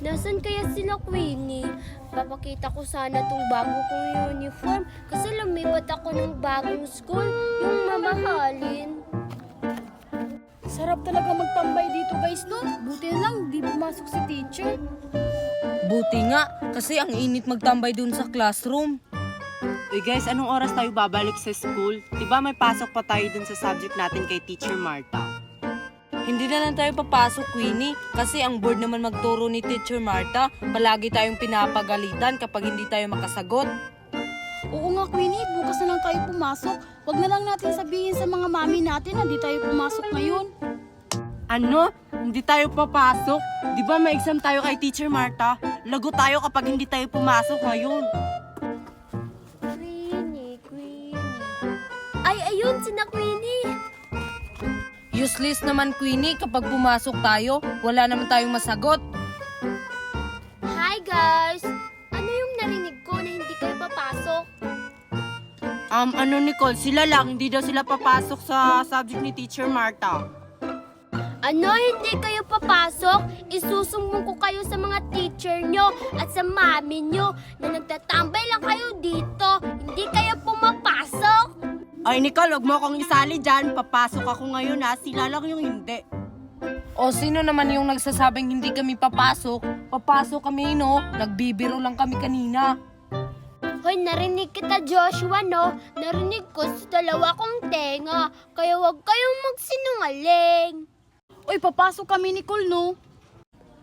Nasaan kaya sila, Queenie? Papakita ko sana tong bago kong uniform kasi lumipat ako ng bagong school, yung mamahalin. Sarap talaga magtambay dito guys, no? Buti na lang, di pumasok si teacher. Buti nga, kasi ang init magtambay dun sa classroom. Uy guys, anong oras tayo babalik sa school? Diba may pasok pa tayo dun sa subject natin kay Teacher Marta? Hindi na lang tayo papasok, Queenie, kasi ang board naman magturo ni Teacher Marta. Palagi tayong pinapagalitan kapag hindi tayo makasagot. Oo nga, Queenie, bukas na lang tayo pumasok. Huwag na lang natin sabihin sa mga mami natin na di tayo pumasok ngayon. Ano? Hindi tayo papasok? Diba may exam tayo kay Teacher Marta? Lago tayo kapag hindi tayo pumasok ngayon. Queenie. Ay, ayun, sina Queenie. Useless naman, Queenie, kapag pumasok tayo, wala naman tayong masagot. Hi, guys. Ano yung narinig ko na hindi kayo papasok? Ano Nicole, sila lang, hindi daw sila papasok sa subject ni Teacher Marta. Ano, hindi kayo papasok? Isusumbong ko kayo sa mga teacher nyo at sa mami nyo na nagtatambay lang kayo dito. Hindi kayo pumapasok. Ay Nicole, huwag mo akong isali dyan. Papasok ako ngayon ha, sila lang yung hindi. O sino naman yung nagsasabing hindi kami papasok? Papasok kami, no? Nagbibiro lang kami kanina. Hoy, narinig kita, Joshua, no? Narinig ko sa dalawa kong tenga. Kaya huwag kayong magsinungaling. Uy, papasok kami ni Nicole, no?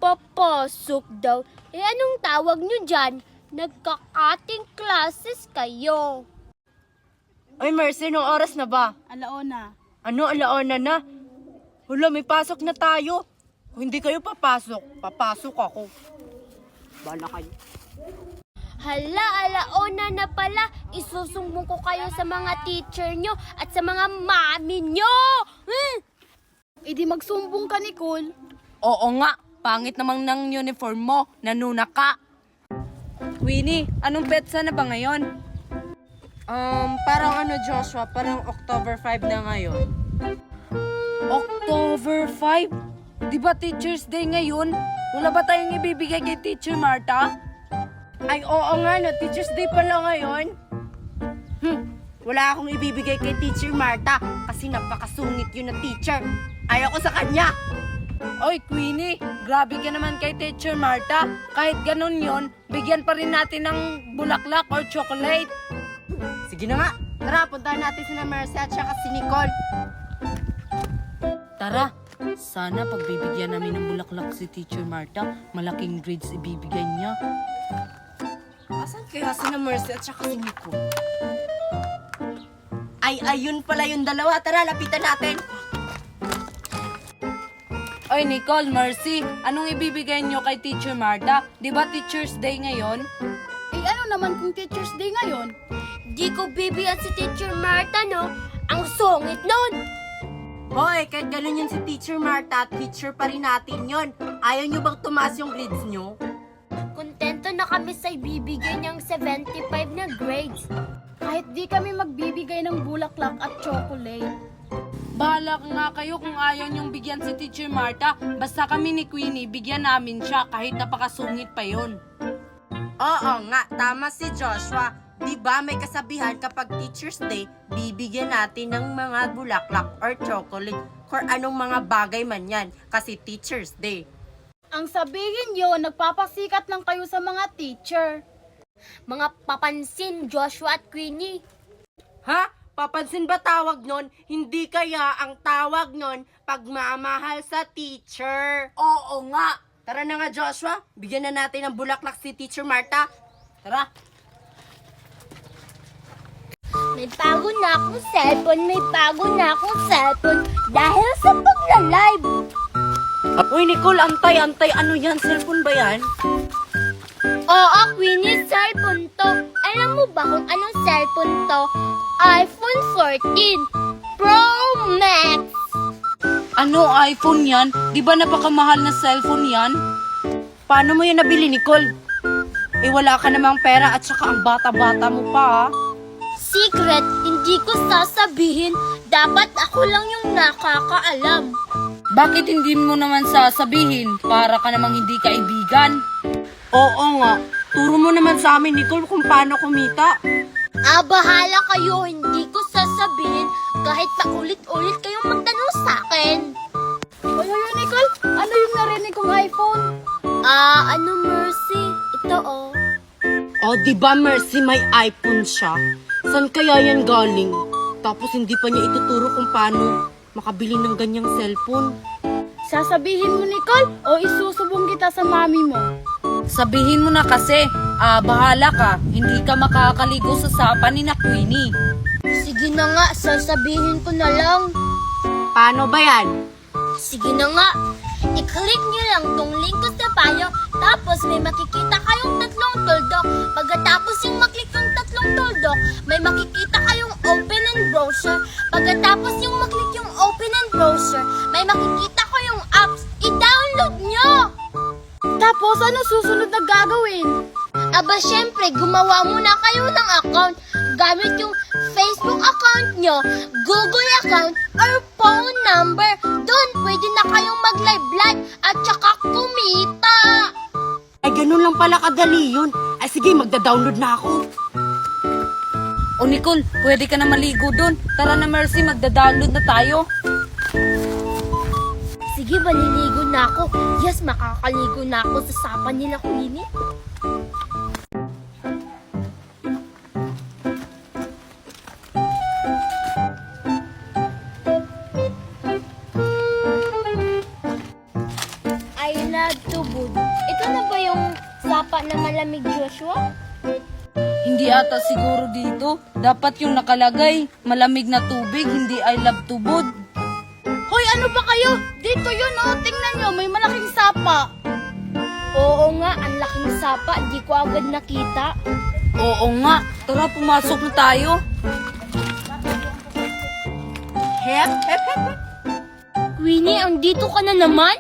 Papasok daw. Eh, anong tawag nyo dyan? Nagka-cutting classes kayo. Ay Mercy, nung oras na ba? Alaona. Ano, alaona na? Wala, may pasok na tayo. Kung hindi kayo papasok, papasok ako. Bala kayo. Hala, alaona na pala. Isusumbong ko kayo sa mga teacher nyo at sa mga mami nyo. E di magsumbong ka, Nicole. Oo nga, pangit namang ng uniform mo, nanuna ka. Queenie, anong petsa na ba ngayon? Parang ano Joshua, parang October 5 na ngayon. October 5? Di ba Teacher's Day ngayon? Wala ba tayong ibibigay kay Teacher Marta? Ay oo nga no, Teacher's Day pala ngayon. Wala akong ibibigay kay Teacher Marta kasi napakasungit yun na teacher. Ayaw ko sa kanya. Oy, Queenie, grabe ka naman kay Teacher Marta. Kahit ganun yon, bigyan pa rin natin ng bulaklak or chocolate. Sige na nga, tara puntahan natin si Mercy at saka si Nicole. Tara, sana pagbibigyan namin ng bulaklak si Teacher Marta, malaking grades ibibigay niya. Asan kaya si Mercy at saka si Nicole? Ay, ayun pala yung dalawa. Tara, lapitan natin. Oy, Nicole, Mercy, anong ibibigay niyo kay Teacher Marta? Di ba Teacher's Day ngayon? Eh ano naman kung Teacher's Day ngayon? Di ko bibigyan si Teacher Marta, no? Ang sungit nun! Hoy, kahit ganun yun si Teacher Marta, teacher pa rin natin yun. Ayaw nyo bang tumaas yung grades nyo? Kontento na kami sa ibibigay niyang 75 na grades. Kahit di kami magbibigay ng bulaklak at chocolate. Bahala nga kayo kung ayaw niyong bigyan si Teacher Marta. Basta kami ni Queenie, bigyan namin siya kahit napakasungit pa yon. Oo nga, tama si Joshua. Diba may kasabihan kapag Teacher's Day, bibigyan natin ng mga bulaklak or chocolate or anong mga bagay man yan kasi Teacher's Day. Ang sabihin nyo, nagpapasikat lang kayo sa mga teacher. Mga papansin, Joshua at Queenie. Ha? Papansin ba tawag nun? Hindi kaya ang tawag nun pagmamahal sa teacher. Oo nga! Tara na nga Joshua, bigyan na natin ng bulaklak si Teacher Marta. Tara. May bago na akong cellphone, dahil sa pagla-live. Uy Nicole, antay. Ano yan? Cellphone ba yan? Oo, Queenie, cellphone to. Alam mo ba kung anong cellphone to? iPhone 14 Pro Max. Ano iPhone yan? Di ba napakamahal na cellphone yan? Paano mo yan nabili, Nicole? Eh wala ka namang pera at saka ang bata-bata mo pa ha? Secret, hindi ko sasabihin. Dapat ako lang yung nakakaalam. Bakit hindi mo naman sasabihin para ka namang hindi kaibigan? Oo nga. Turo mo naman sa amin, Nicole, kung paano kumita. Bahala kayo, hindi ko sasabihin kahit paulit-ulit kayong magtanong sa akin. Oy, Nicole, ano yung narinig kong iPhone? Ano Mercy? Ito oh. Oh, di ba Mercy, may iPhone siya? San kaya yan galing? Tapos hindi pa niya ituturo kung paano makabili ng ganyang cellphone. Sasabihin mo, Nicole, o isusubong kita sa mami mo? Sabihin mo na kasi, bahala ka. Hindi ka makakaligo sa sapa ni na Queenie. Sige na nga, sasabihin ko na lang. Paano ba yan? Sige na nga. I-click niyo lang tong link ko sa bio, tapos may makikita kayong 3 tuldok. Pagkatapos yung maklik yung 3 tuldok, may makikita kayong open and browser. Pagkatapos yung maklik yung open and browser, may makikita ko yung apps. I-download nyo! Tapos, ano susunod na gagawin? Syempre, gumawa muna kayo ng account gamit yung Facebook account nyo, Google account, or phone number. Doon, pwede na kayong mag-live at saka kumita. Ay, ganun lang pala kadali yun. Ay, sige, magda-download na ako. O Nicole, pwede ka na maligo doon. Tara na Mercy, magda-download na tayo. Sige, maliligo na ako. Yes, makakaligo na ako sa sapa nila, Queenie. I love tubod. Ito na ba yung sapa na malamig, Joshua? Hindi ata siguro dito. Dapat yung nakalagay, malamig na tubig, hindi I love tubod. Hoy, ano ba kayo? Dito yun, oh. Tingnan nyo, may malaking sapa. Oo nga, ang laking sapa. Di ko agad nakita. Oo nga, tara pumasok na tayo. Hep, hep, hep. Queenie, andito ka na naman?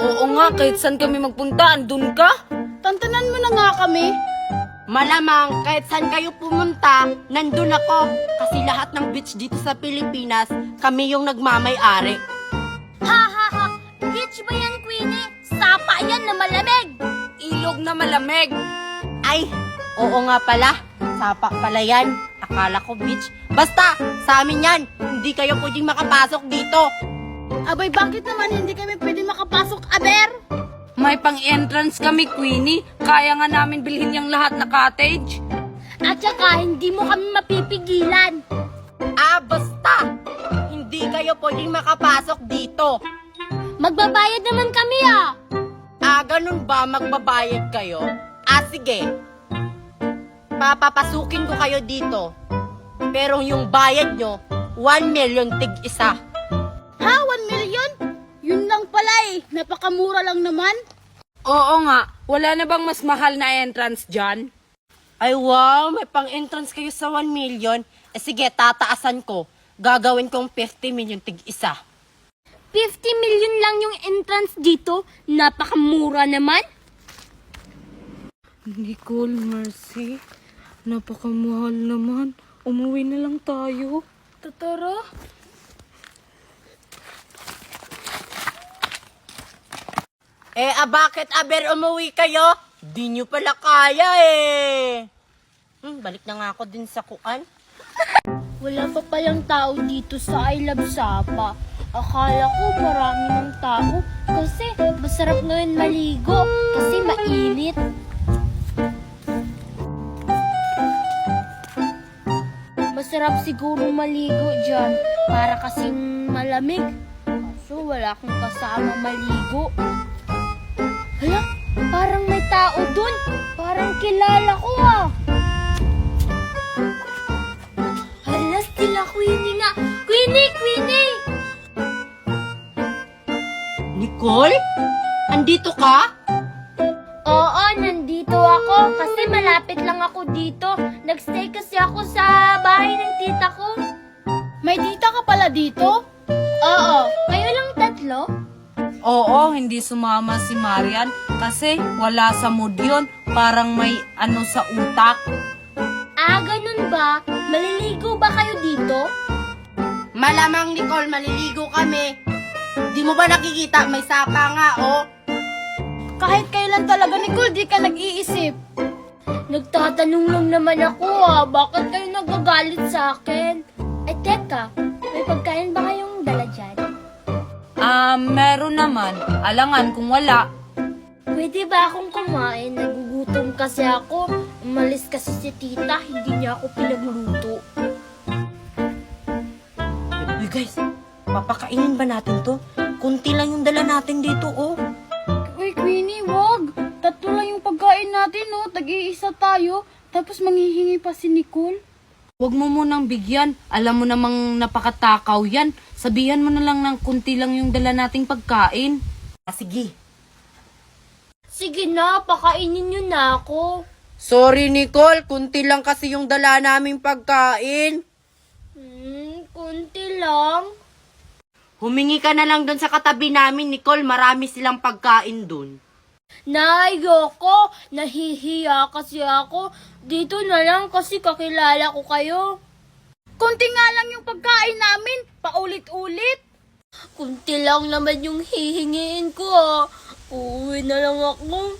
Oo nga, kahit saan kami magpunta, andun ka. Tantanan mo na nga kami. Malamang, kahit saan kayo pumunta, nandun ako. Kasi lahat ng beach dito sa Pilipinas, kami yung nagmamay-ari. Ha ha ha! Beach ba yan, Queenie? Sapa yan na malamig! Ilog na malamig. Ay, oo nga pala. Sapa pala yan. Akala ko beach. Basta, sa amin yan. Hindi kayo pwedeng makapasok dito. Abay, bakit naman hindi kami pwede makapasok, Aber? May pang-entrance kami, Queenie. Kaya nga namin bilhin yung lahat na cottage. At saka, hindi mo kami mapipigilan. Basta. Hindi kayo pwedeng makapasok dito. Magbabayad naman kami Ganun ba magbabayad kayo? Sige. Papapasukin ko kayo dito. Pero yung bayad nyo, 1 million tig-isa. Ha? 1 million? Yun lang pala eh. Napakamura lang naman. Oo nga, wala na bang mas mahal na entrance dyan? Ay wow, may pang-entrance kayo sa 1 million. Sige, tataasan ko. Gagawin kong 50 million tig-isa. 50 million lang yung entrance dito. Napakamura naman. Nicole, Mercy, napakamahal naman. Umuwi na lang tayo. Totoro? Bakit Aber umuwi kayo? Di nyo pala kaya balik na nga ako din sa kuan. Wala pa palang tao dito sa I Love Sapa. Akala ko marami ng tao kasi masarap ngayon maligo kasi mainit. Masarap siguro maligo dyan para kasing malamig. Kaso wala akong kasama maligo. Hala, parang may tao dun. Parang kilala ko Hala, sila Queenie nga. Queenie, Queenie! Nicole? Andito ka? Oo, nandito ako kasi malapit lang ako dito. Nagstay kasi ako sa bahay ng tita ko. May tita ka pala dito? Oo, kayo lang 3? Oo, hindi sumama si Marian kasi wala sa mood yun. Parang may ano sa utak. Ganun ba? Maliligo ba kayo dito? Malamang Nicole, maliligo kami. Di mo ba nakikita? May sapa nga, oh. Kahit kailan talaga, Nicole, di ka nag-iisip. Nagtatanong lang naman ako bakit kayo nagagalit sa akin? Eh teka, may pagkain ba kayong dala dyan? Meron naman. Alangan kung wala. Pwede ba akong kumain? Nagugutom kasi ako. Umalis kasi si tita, hindi niya ako pinagluto. Uy guys, papakainin ba natin to? Kunti lang yung dala natin dito, oh. Uy, Queenie, wag. Tatlo lang yung pagkain natin, no? Tag-iisa tayo. Tapos manghihingi pa si Nicole. Huwag mo munang bigyan. Alam mo namang napakatakaw yan. Sabihan mo na lang ng kunti lang yung dala nating pagkain. Sige. Sige na, pakainin niyo na ako. Sorry, Nicole. Kunti lang kasi yung dala naming pagkain. Kunti lang. Humingi ka na lang doon sa katabi namin, Nicole. Marami silang pagkain doon. Ayoko. Nahihiya kasi ako. Dito na lang kasi kakilala ko kayo. Kunti nga lang yung pagkain namin. Paulit-ulit. Kunti lang naman yung hihingiin ko Uuwi na lang ako.